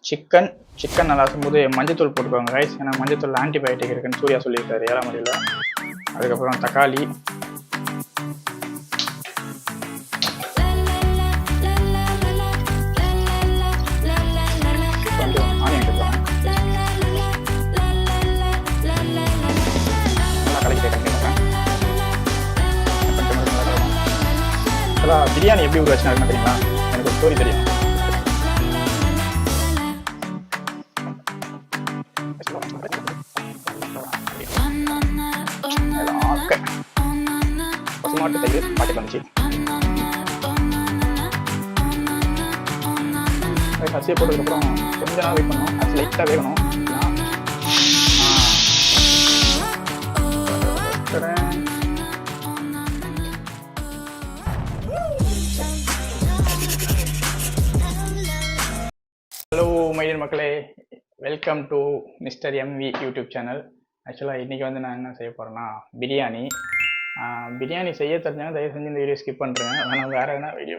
Chicken chicken நல்லா இருக்கும்போது மஞ்சத்தூள் போட்டுக்கோங்க ரைஸ். ஏன்னா மஞ்சத்தூள் ஆன்டிபயோட்டிக் இருக்குன்னு சூர்யா சொல்லியிருக்காரு 7ஆம் மணியில். அதுக்கப்புறம் தக்காளி, கொஞ்சம் ஆனியன் எடுத்துக்கோங்க. நல்லா கலக்கி கண்டிப்பாக. அதான் பிரியாணி எப்படி உருவாச்சுன்னா இருக்குன்னு தெரியுங்களா? எனக்கு ஒரு ஸ்டோரி தெரியும். பசுமாட்டு தயிர் பாக்கெட் வந்துச்சு. அரிசியை போட்டதுக்கப்புறம் கொஞ்ச நேரம் வெயிட் பண்ணணும். அரிசி லைட்டாக வேகணும். ஹலோ மைடியர் மக்களே, welcome to mister MV YouTube channel. ஆக்சுவலாக இன்றைக்கி வந்து நான் என்ன செய்ய போகிறேன்னா பிரியாணி செய்ய தெரிஞ்சாங்க தயவு செஞ்சு இந்த வீடியோ ஸ்கிப் பண்ணுறேன். ஆனால் வேறு எதனா வீடியோ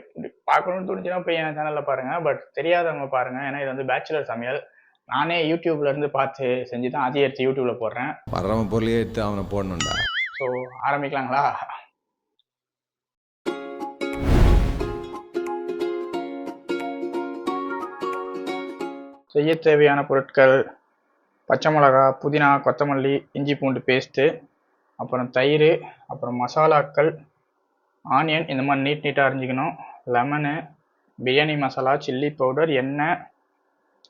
பார்க்கணுன்னு தோணுச்சுன்னா போய் என் சேனலில் பாருங்கள். பட் தெரியாதவங்க பாருங்கள். ஏன்னா இது வந்து பேச்சுலர் சமையல். நானே யூடியூப்லேருந்து பார்த்து செஞ்சு தான் அதையே எடுத்து யூடியூப்பில் போடுறேன். வர்றவன் பொருளையே எடுத்து அவனை போடணும்டா. ஸோ ஆரம்பிக்கலாங்களா? செய்ய தேவையான பொருட்கள்: பச்சை மிளகா, புதினா, கொத்தமல்லி, இஞ்சி பூண்டு பேஸ்ட்டு, அப்புறம் தயிர், அப்புறம் மசாலாக்கள், ஆனியன் இந்த மாதிரி நீட்டாக அரிஞ்சிக்கணும், lemon, biryani masala, chilli powder, எண்ணெய்,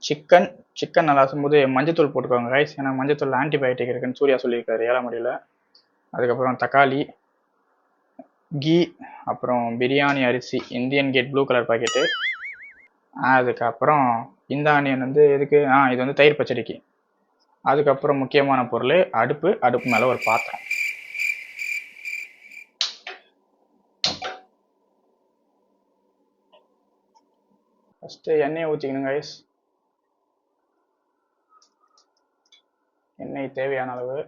சிக்கன் நல்லா இருக்கும்போது மஞ்சத்தூள் போட்டுக்கோங்க ரைஸ். ஏன்னா மஞ்சத்தூள் ஆன்டிபயோட்டிக் இருக்குன்னு சூர்யா சொல்லியிருக்காரு 7ஆம் மணியில். அதுக்கப்புறம் தக்காளி, கீ, அப்புறம் பிரியாணி அரிசி Indian gate blue colour packet. அதுக்கப்புறம் இந்த ஆனியன் வந்து எதுக்கு? இது வந்து தயிர் பச்சடிக்கு. அதுக்கப்புறம் முக்கியமான பொருள் அடுப்பு மேலே ஒரு பாத்திரம். ஃபஸ்ட்டு எண்ணெயை ஊற்றிக்கணும் கைஸ். எண்ணெய் தேவையான அளவு.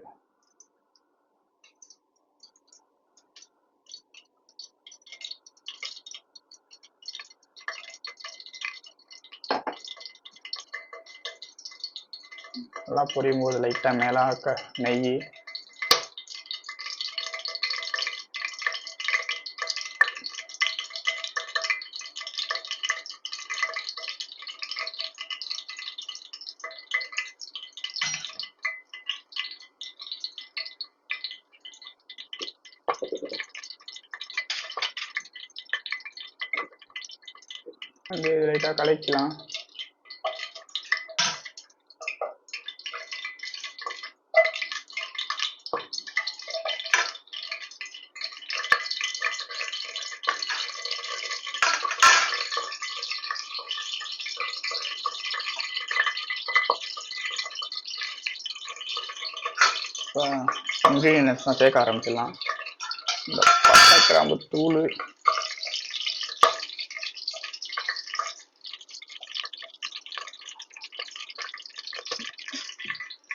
நல்லா பொரியும் போது லைட்டாக மேலாக்க நெய், அது லைட்டாக கலக்கலாம். இன்க்ரீடியன்ட்ஸ்லாம் சேர்க்க ஆரம்பிச்சிடலாம். இந்த பட்டை கிராம்பு தூள்,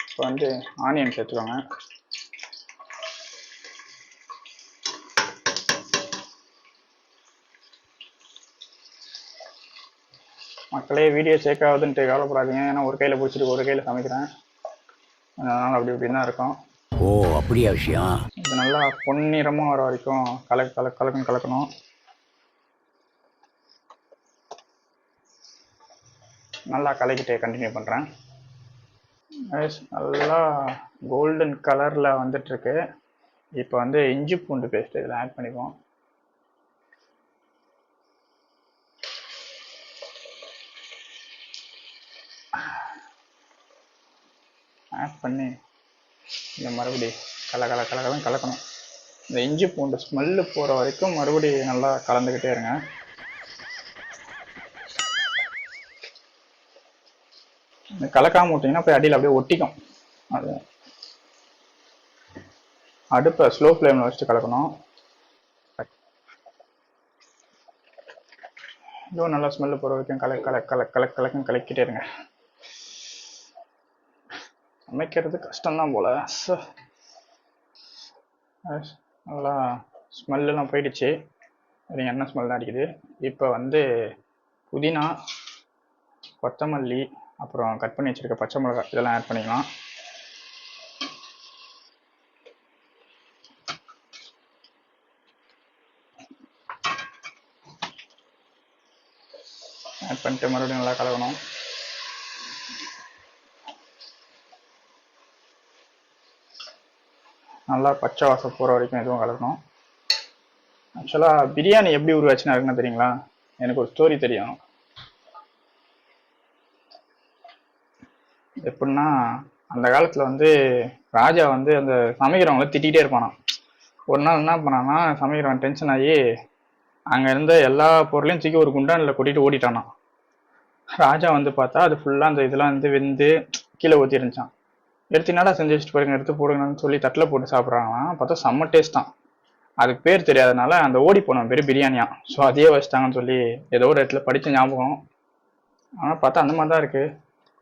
இப்போ வந்து ஆனியன் சேர்த்துக்கோங்க. மக்களே வீடியோ சேர்க்காதுன்ட்டு கவலைப்படாதீங்க. ஏன்னா ஒரு கையில் பிடிச்சிட்டு ஒரு கையில் சமைக்கிறேன். அதனால் அப்படி இப்படின்னு தான் இருக்கும். ஓ அப்படியா விஷயம்? இது நல்லா பொன்னிறமாக வர வரைக்கும் கலக்கணும். நல்லா கலக்கிட்டு கண்டினியூ பண்ணுறேன். நல்லா கோல்டன் கலரில் வந்துட்டுருக்கு. இப்போ வந்து இஞ்சி பூண்டு பேஸ்ட் இதில் ஆட் பண்ணிப்போம். ஆட் பண்ணி இந்த மறுபடியும் கலக்கணும். இந்த இஞ்சி பூண்டு ஸ்மெல்லு போகிற வரைக்கும் மறுபடியும் நல்லா கலந்துக்கிட்டே இருங்க. இந்த கலக்காமல் விட்டிங்கன்னா போய் அடியில் அப்படியே ஒட்டிக்கும். அது அடுப்பை ஸ்லோ ஃப்ளேமில் வச்சுட்டு கலக்கணும். இதுவும் நல்லா ஸ்மெல்லு போகிற வரைக்கும் கலக்கிட்டே இருங்க. சமைக்கிறது கஷ்டம்தான் போல். நல்லா ஸ்மெல்லாம் போயிடுச்சு. எண்ணெய் ஸ்மெல் தான் அடிக்குது. இப்போ வந்து புதினா, கொத்தமல்லி, அப்புறம் கட் பண்ணி வச்சுருக்க பச்சை மிளகாய் இதெல்லாம் ஆட் பண்ணிக்கலாம். ஆட் பண்ணிட்டு மறுபடியும் நல்லா கலக்கணும். நல்லா பச்சை வாசம் போகிற வரைக்கும் எதுவும் கலக்கணும். ஆக்சுவலாக பிரியாணி எப்படி உருவாச்சுன்னு இருக்குன்னு தெரியுங்களா? எனக்கு ஒரு ஸ்டோரி தெரியும். எப்படின்னா, அந்த காலத்தில் வந்து ராஜா வந்து அந்த சமைக்கிறவங்கள திட்டிகிட்டே இருப்பானான். ஒரு நாள் என்ன பண்ணான்னா, சமைக்கிறவன் டென்ஷன் ஆகி அங்கே இருந்த எல்லா பொருளையும் தூக்கி ஒரு குண்டானில் கொட்டிட்டு ஓடிட்டானான். ராஜா வந்து பார்த்தா அது ஃபுல்லாக அந்த இதெல்லாம் வந்து வெந்து கீழே ஊற்றி இருந்துச்சான். எடுத்து என்னடா செஞ்சு வச்சுட்டு பாருங்க, எடுத்து போடுங்கன்னு சொல்லி தட்டில் போட்டு சாப்பிட்றாங்களாம். பார்த்தா செம்ம டேஸ்ட் தான். அதுக்கு பேர் தெரியாதனால அந்த ஓடி போன பேர் பிரியாணியா. ஸோ அதையே வச்சுட்டாங்கன்னு சொல்லி ஏதோ ஒரு இடத்துல படித்த ஞாபகம். ஆனால் பார்த்தா அந்த மாதிரி தான் இருக்குது.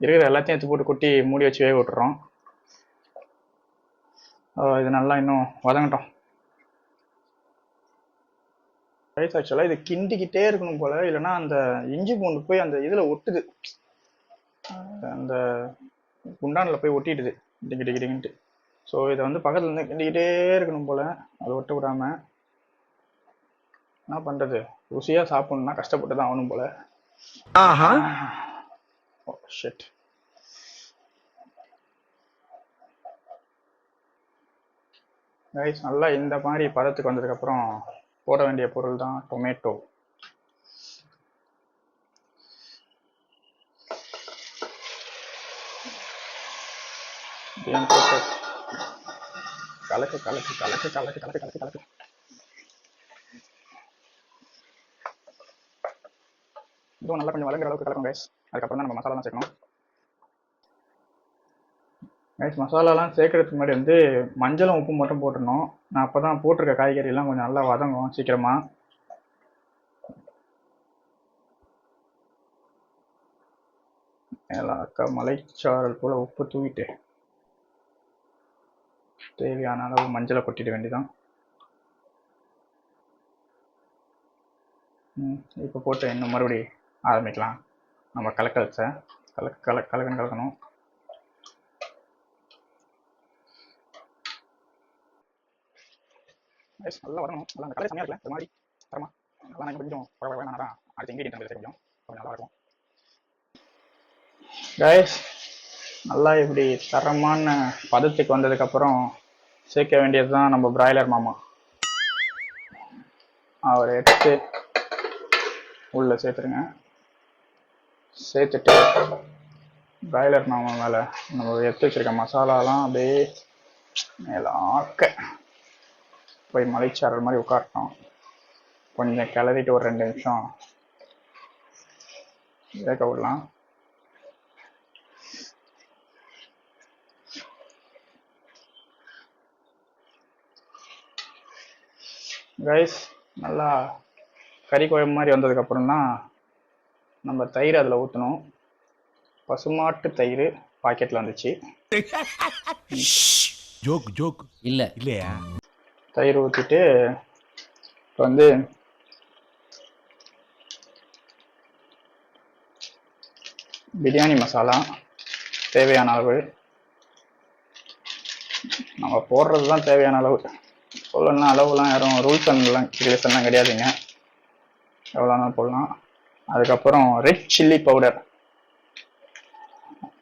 இருக்கிற எல்லாத்தையும் எடுத்து போட்டு கொட்டி மூடி வச்சு வேக விட்டுறோம். இது நல்லா இன்னும் வதங்கட்டும். ரைஸ் ஆக்சுவலாக இது கிண்டிக்கிட்டே இருக்கணும் போல், இல்லைன்னா அந்த இஞ்சி பூண்டு போய் அந்த இதில் ஒட்டுது, அந்த குண்டானில் போய் ஒட்டிடுது டிங்கிட்டு. ஸோ இதை வந்து பக்கத்தில் இருந்து கிண்டிக்கிட்டே இருக்கணும் போல், அது ஒட்ட விடாமல். என்ன பண்ணுறது, ருசியாக சாப்பிட்ணுன்னா கஷ்டப்பட்டு தான் ஆகணும் போல். Oh shit. ரைஸ் நல்லா இந்த மாதிரி பதத்துக்கு வந்ததுக்கப்புறம் போட வேண்டிய பொருள் தான் டொமேட்டோ. கலக்கு கலக்கு கலக்கு கலக்கு கலக்கு கலக்கு கலக்கு. இதுவும் நல்லா கொஞ்சம் வளங்குற அளவுக்கு கலக்கும் கைஸ். அதுக்கப்புறம் தான் நம்ம மசாலாலாம் சேர்க்கணும். கைஸ் மசாலாலாம் சேர்க்கறதுக்கு முன்னாடி வந்து மஞ்சளும் உப்பும் மட்டும் போட்டுடணும். நான் அப்போ தான் போட்டிருக்க காய்கறிலாம் கொஞ்சம் நல்லா வதங்கும் சீக்கிரமாக. அக்கா மலைச்சாரல் போல் உப்பு தூவிட்டு தேவையான அளவு மஞ்சளை கொட்டிட வேண்டியதான். இப்போ போட்டு இன்னும் மறுபடி ஆரம்பிக்கலாம் நம்ம கலக்கலச்சை. கலக்கணும். நல்லா வரணும். நல்லா அந்த கலர் செம்மையாக இருக்குல்ல, ஒரு மாதிரி தரமா நல்லா கொஞ்சம் வேணாடா. அடுத்த இன்கிரீடியன்ட் நம்ம சேர்க்க கொஞ்சம் நல்லா இருக்கும். கைஸ் நல்லா இப்படி தரமான பதத்துக்கு வந்ததுக்கப்புறம் சேர்க்க வேண்டியது தான் நம்ம பிராய்லர் மாமா. அவர் எடுத்து உள்ள சேர்த்துருங்க. சேர்த்துட்டு பிராய்லர் மாமா மேலே நம்ம எடுத்து வச்சிருக்க மசாலாலாம் அப்படியே மேலாக்க போய் மலைச்சாரல் மாதிரி உட்காரட்டும். கொஞ்சம் கிளறிட்டு ஒரு 2 நிமிஷம் வேக விடலாம். ரைஸ் நல்லா கறி குழம்பு மாதிரி வந்ததுக்கப்புறம் தான் நம்ம தயிர் அதில் ஊற்றணும். பசுமாட்டு தயிர் பாக்கெட்டில் வந்துச்சு. ஜோக் இல்ல இல்லையா? தயிர் ஊற்றிட்டு இப்போ வந்து பிரியாணி மசாலா தேவையான அளவு, நம்ம போடுறது தான் தேவையான அளவு. சொல்லணும்னா அளவுலாம் யாரும் ரூல்ஸ் அண்ட் ரெகுலேஷன்லாம் கிடையாதுங்க, எவ்வளோனா போடலாம். அதுக்கப்புறம் ரெட் சில்லி பவுடர்,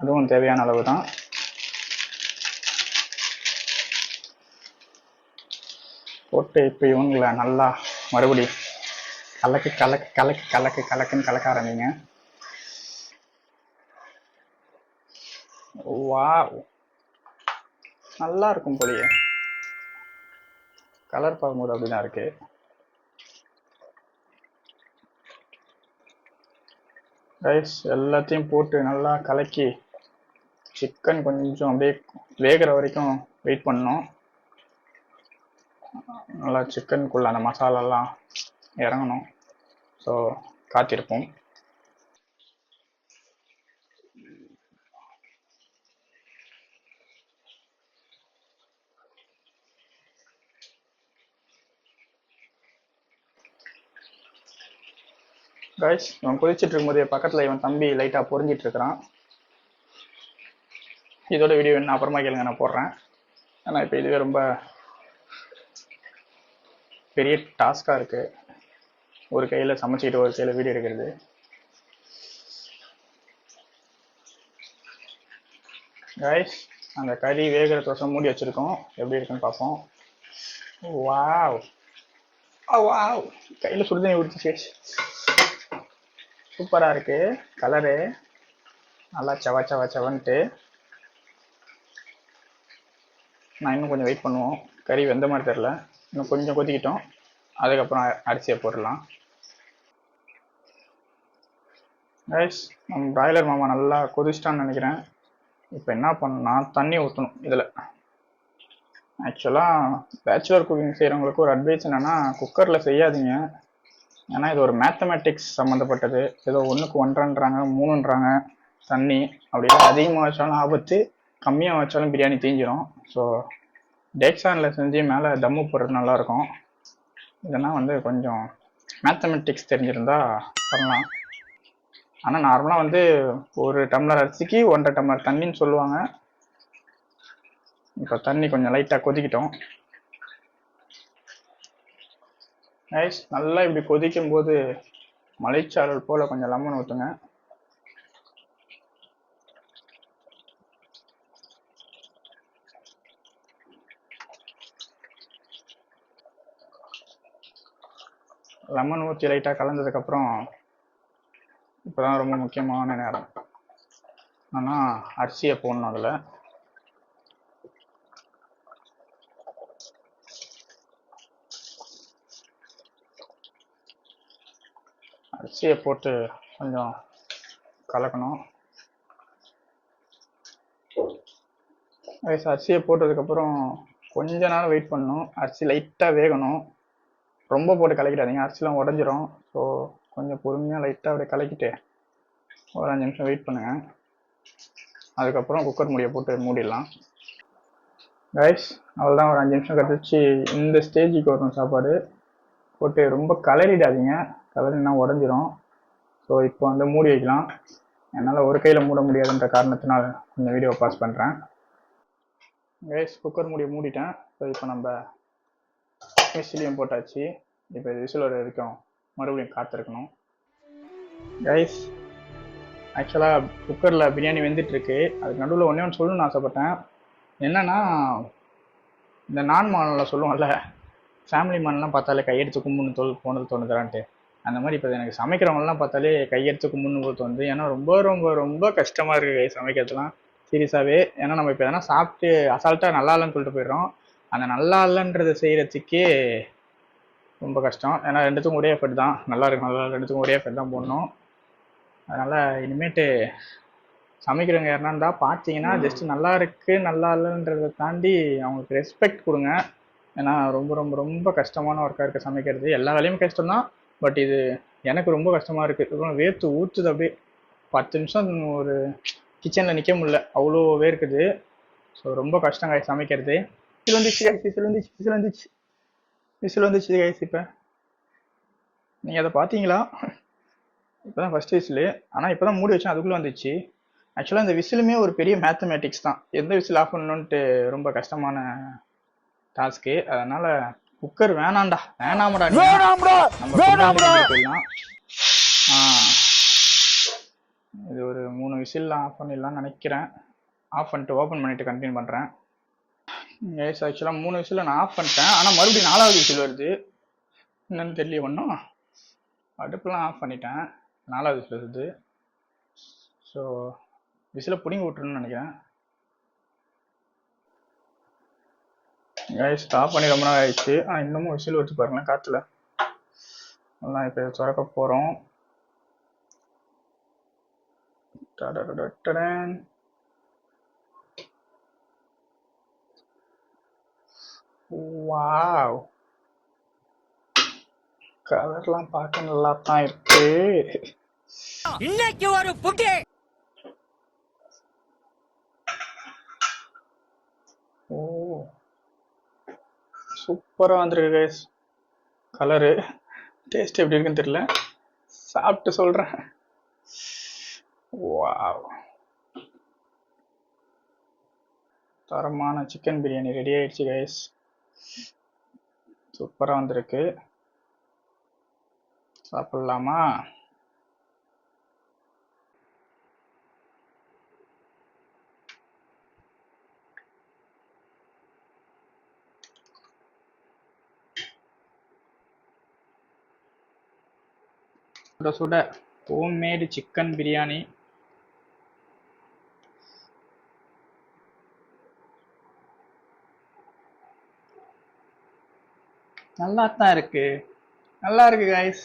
அதுவும் தேவையான அளவு தான். போட்டு இப்போ இவங்களை நல்லா மறுபடி கலக்கு கலக்கு கலக்கு கலக்கு கலக்குன்னு கலக்க ஆரம்பிங்க. வாவ், நல்லா இருக்கும் போலியே. கலர் பார்க்கும்போது அப்படிதான் இருக்கு. ரைஸ் எல்லாத்தையும் போட்டு நல்லா கலக்கி சிக்கன் கொஞ்சம் அப்படியே வேகிற வரைக்கும் வெயிட் பண்ணணும். நல்லா சிக்கனுக்குள்ள அந்த மசாலாலாம் இறங்கணும். ஸோ காத்திருப்போம். கைஸ் இவன் குதிச்சுட்டு இருக்கும்போது பக்கத்தில் இவன் தம்பி லைட்டாக பொறிஞ்சிட்டு இருக்கிறான். இதோட வீடியோ வேணும் அப்புறமா கேளுங்க, நான் போடுறேன். ஏன்னா இப்போ இதுவே ரொம்ப பெரிய டாஸ்காக இருக்குது, ஒரு கையில் சமைச்சிக்கிட்டு ஒரு கையில் வீடியோ எடுக்கிறது. கைஸ், அந்த கறி வேகிற தோசை மூடி வச்சுருக்கோம், எப்படி இருக்குன்னு பார்ப்போம். வாவ் வாவ், கையில் சுடுதண்ணி ஊற்றிச்சு. சூப்பராக இருக்குது, கலரு நல்லா செவன்ட்டு. நான் இன்னும் கொஞ்சம் வெயிட் பண்ணுவோம், கறி வெந்த மாதிரி தெரில, இன்னும் கொஞ்சம் கொதிக்கிட்டோம், அதுக்கப்புறம் அரிசியை போடலாம். கைஸ், நம்ம பிராய்லர் மாமா நல்லா கொதிச்சிட்டான்னு நினைக்கிறேன். இப்போ என்ன பண்ணணும்னா தண்ணி ஊற்றணும் இதில். ஆக்சுவலாக பேச்சுலர் குக்கிங் செய்கிறவங்களுக்கு ஒரு அட்வைஸ் என்னென்னா, குக்கரில் செய்யாதீங்க. ஏன்னா இது ஒரு மேத்தமேட்டிக்ஸ் சம்மந்தப்பட்டது. ஏதோ 1க்கு 1.5ன்றாங்க 3ன்றாங்க தண்ணி. அப்படிலாம் அதிகமாக வச்சாலும் ஆபத்து, கம்மியாக வச்சாலும் பிரியாணி தீஞ்சிரும். ஸோ டேக்ஸானில் செஞ்சு மேலே தம்மு போடுறது நல்லாயிருக்கும். இதெல்லாம் வந்து கொஞ்சம் மேத்தமெட்டிக்ஸ் தெரிஞ்சிருந்தா பண்ணலாம். ஆனால் நார்மலாக வந்து ஒரு டம்ளர் அரிசிக்கு 1.5 டம்ளர் தண்ணின்னு சொல்லுவாங்க. இப்போ தண்ணி கொஞ்சம் லைட்டாக கொதிக்கிட்டோம். ரைஸ் நல்லா இப்படி கொதிக்கும் போது மலைச்சாரல் போல் கொஞ்சம் லெமன் ஊற்றுங்க. லெமன் ஊற்றி லைட்டாக கலந்ததுக்கப்புறம் இப்போ தான் ரொம்ப முக்கியமான நேரம். ஆனால் அரிசியை போடணும் அதில். அரிசியை போட்டு கொஞ்சம் கலக்கணும். அரிசியை போட்டதுக்கப்புறம் கொஞ்ச நேரம் வெயிட் பண்ணணும். அரிசி லைட்டாக வேகணும், ரொம்ப போட்டு கலக்கிடாதீங்க, அரிசிலாம் உடஞ்சிரும். ஸோ கொஞ்சம் பொறுமையாக லைட்டாக அப்படியே கலக்கிட்டு ஒரு 5 நிமிஷம் வெயிட் பண்ணுங்கள். அதுக்கப்புறம் குக்கர் மூடியை போட்டு மூடிடலாம். ரைஸ் அவ்வளோதான், ஒரு 5 நிமிஷம் கழிச்சு இந்த ஸ்டேஜுக்கு வரணும். சாப்பாடு போட்டு ரொம்ப கலரிடாதீங்க, கலரினா உடஞ்சிரும். ஸோ இப்போ வந்து மூடி வைக்கலாம். என்னால் ஒரு கையில் மூட முடியாதுன்ற காரணத்தினால இந்த வீடியோவை பாஸ் பண்ணுறேன். Rice cooker மூடிட்டேன். ஸோ இப்போ நம்ம விசிலையும் போட்டாச்சு. இப்போ விசில் வர வரைக்கும் மறுபடியும் காத்திருக்கணும். ரைஸ் ஆக்சுவலாக குக்கரில் பிரியாணி வெந்துட்டுருக்கு. அதுக்கு நடுவில் ஒன்று சொல்லணும்னு ஆசைப்பட்டேன். என்னென்னா, இந்த நான் மானில் சொல்லுவோம்ல, ஃபேமிலி மான்லாம் பார்த்தாலே கையெடுத்து கும்பின்னு போனது தோணுதுறான்ட்டு, அந்த மாதிரி இப்போ எனக்கு சமைக்கிறவங்கலாம் பார்த்தாலே கையெடுத்து கும்பின்னு தோணுது. ஏன்னா ரொம்ப ரொம்ப ரொம்ப கஷ்டமாக இருக்குது சமைக்கிறதுலாம், சீரியஸாகவே. ஏன்னா நம்ம இப்போ எதனா சாப்பிட்டு அசால்ட்டாக நல்லா இல்லைன்னு சொல்லிட்டு போயிடுறோம். அந்த நல்லா இல்லைன்றதை செய்கிறதுக்கே ரொம்ப கஷ்டம். ஏன்னா ரெண்டுத்துக்கும் ஒரே எஃபர்ட் தான், நல்லா இருக்கு நல்லா ரெண்டுத்துக்கும் ஒரே எஃபர்ட் தான் போடணும். அதனால் இனிமேட்டு சமைக்கிறவங்க யாருனா இருந்தால் பார்த்தீங்கன்னா ஜஸ்ட்டு நல்லா இருக்குது நல்லா இல்லைன்றதை தாண்டி அவங்களுக்கு ரெஸ்பெக்ட் கொடுங்க. ஏன்னா ரொம்ப ரொம்ப ரொம்ப கஷ்டமான ஒர்க்காக இருக்குது சமைக்கிறது. எல்லா வேலையும் கஷ்டம் தான், பட் இது எனக்கு ரொம்ப கஷ்டமாக இருக்குது. வேர்த்து ஊற்றுது அப்படியே. 10 நிமிஷம் ஒரு கிச்சனில் நிற்க முடியல, அவ்வளோ வேர்க்குது. ஸோ ரொம்ப கஷ்டம் காய்ச்சி சமைக்கிறது. விசில் வந்துச்சு காய்ச்சி. இப்போ நீங்கள் அதை பார்த்தீங்களா? இப்போ தான் ஃபஸ்ட் விசிலு, ஆனால் இப்போ தான் மூடி வச்சேன், அதுக்குள்ளே வந்துச்சு. ஆக்சுவலாக இந்த விசிலுமே ஒரு பெரிய மேத்தமேட்டிக்ஸ் தான். எந்த விசில் ஆஃப் பண்ணணுன்ட்டு ரொம்ப கஷ்டமான டாஸ்க்கு. அதனால குக்கர் வேணாம்டா, வேணாமடா போயிடலாம். இது ஒரு 3 விசில்லாம் ஆஃப் பண்ணிடலாம்னு நினைக்கிறேன். ஆஃப் பண்ணிட்டு ஓப்பன் பண்ணிட்டு கண்டினியூ பண்ணுறேன். எஸ், ஆக்சுவலாக 3 விசில் நான் ஆஃப் பண்ணிட்டேன், ஆனால் மறுபடியும் 4வது விசில் வருது. என்னன்னு தெரியல ஒன்றும். அடுப்புலாம் ஆஃப் பண்ணிட்டேன், 4வது விசில் வருது. ஸோ விசிலை பிடிங்கி விட்டுருன்னு நினைக்கிறேன். ஸ்டாப் பண்ணி ரொம்ப நாள் ஆயிடுச்சு, ஆனால் இன்னமும் விசில் வச்சு பாருங்களேன் காற்றுல. எல்லாம் இப்போ திறக்க போகிறோம். வாவ், கலர்லாம் பார்க்க நல்லா தான் இருக்கு. இன்னைக்கு ஒரு புகை. ஓ, சூப்பராக வந்துருக்கு கைஸ். கலரு டேஸ்ட் எப்படி இருக்குன்னு தெரியல, சாப்பிட்டு சொல்கிறேன். வாவ், தரமான சிக்கன் பிரியாணி ரெடி ஆயிடுச்சு கைஸ். சூப்பராக வந்திருக்கு. சாப்பிட்லாமா? சுட சுட ஹோம்மேடு சிக்கன் பிரியாணி. நல்லா தான் இருக்கு. நல்லா இருக்கு கைஸ்.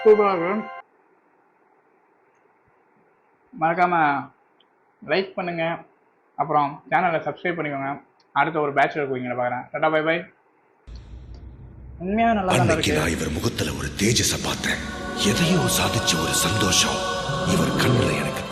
சூப்பராக இருக்கு. மறக்காம லைக் பண்ணுங்க, அப்புறம் சேனலை சப்ஸ்கிரைப் பண்ணிக்கோங்க. அடுத்த ஒரு பேச்சுலர் குக்கிங்கில் பார்க்குறேன். Tata bye bye. உண்மையாக நல்லா தான் இருக்கு. நான் இவர் முகத்துல ஒரு தேஜஸ பார்த்தேன். எதையோ சாதிச்ச ஒரு சந்தோஷம் இவர் கண்ணுல எனக்கு